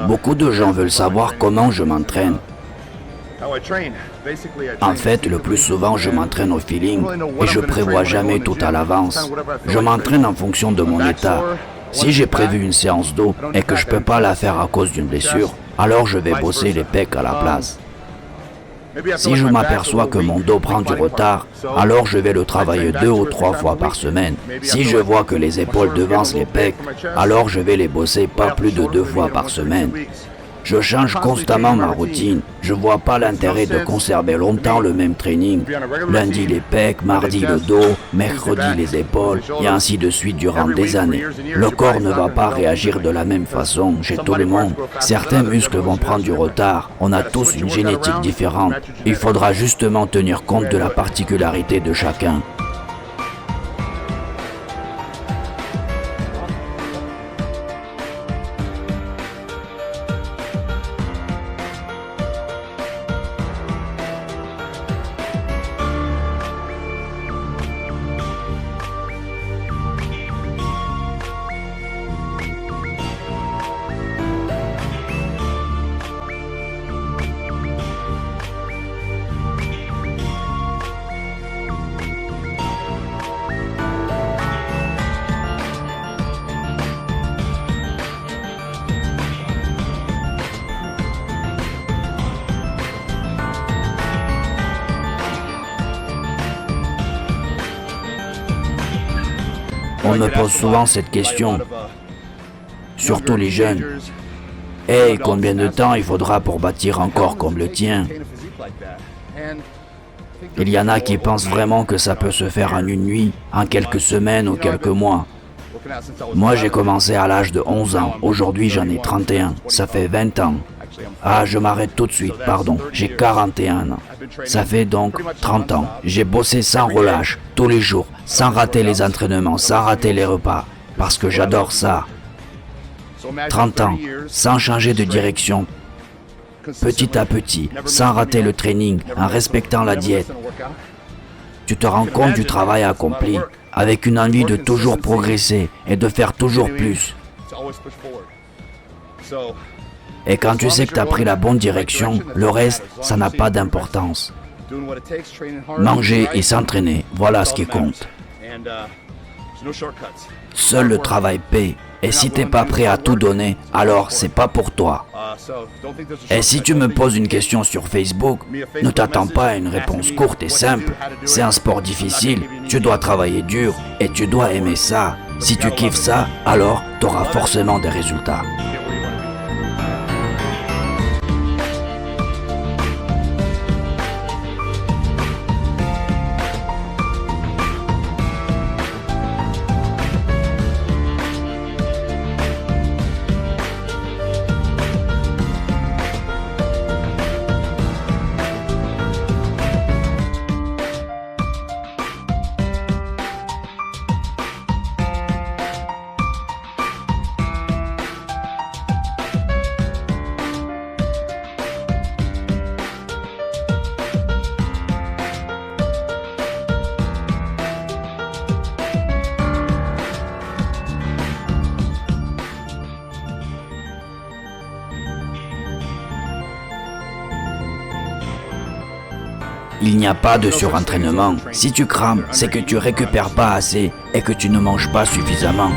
Beaucoup de gens veulent savoir comment je m'entraîne. En fait, le plus souvent, je m'entraîne au feeling et je prévois jamais tout à l'avance. Je m'entraîne en fonction de mon état. Si j'ai prévu une séance d'eau et que je peux pas la faire à cause d'une blessure, alors je vais bosser les pecs à la place. Si je m'aperçois que mon dos prend du retard, alors je vais le travailler 2 ou 3 fois par semaine. Si je vois que les épaules devancent les pecs, alors je vais les bosser pas plus de 2 fois par semaine. Je change constamment ma routine. Je vois pas l'intérêt de conserver longtemps le même training. Lundi les pecs, mardi le dos, mercredi les épaules, et ainsi de suite durant des années. Le corps ne va pas réagir de la même façon chez tout le monde. Certains muscles vont prendre du retard. On a tous une génétique différente. Il faudra justement tenir compte de la particularité de chacun. On me pose souvent cette question, surtout les jeunes. Hey, combien de temps il faudra pour bâtir un corps comme le tien? Il y en a qui pensent vraiment que ça peut se faire en une nuit, en quelques semaines ou quelques mois. Moi, j'ai commencé à l'âge de 11 ans. Aujourd'hui, j'en ai 31. Ça fait 20 ans. Ah, je m'arrête tout de suite, pardon. J'ai 41 ans. Ça fait donc 30 ans. J'ai bossé sans relâche, tous les jours, sans rater les entraînements, sans rater les repas, parce que j'adore ça. 30 ans, sans changer de direction, petit à petit, sans rater le training, en respectant la diète. Tu te rends compte du travail accompli, avec une envie de toujours progresser et de faire toujours plus. Et quand tu sais que tu as pris la bonne direction, le reste, ça n'a pas d'importance. Manger et s'entraîner, voilà ce qui compte. Seul le travail paie. Et si t'es pas prêt à tout donner, alors c'est pas pour toi. Et si tu me poses une question sur Facebook, ne t'attends pas à une réponse courte et simple. C'est un sport difficile, tu dois travailler dur et tu dois aimer ça. Si tu kiffes ça, alors t'auras forcément des résultats. Il n'y a pas de surentraînement. Si tu crames, c'est que tu récupères pas assez et que tu ne manges pas suffisamment.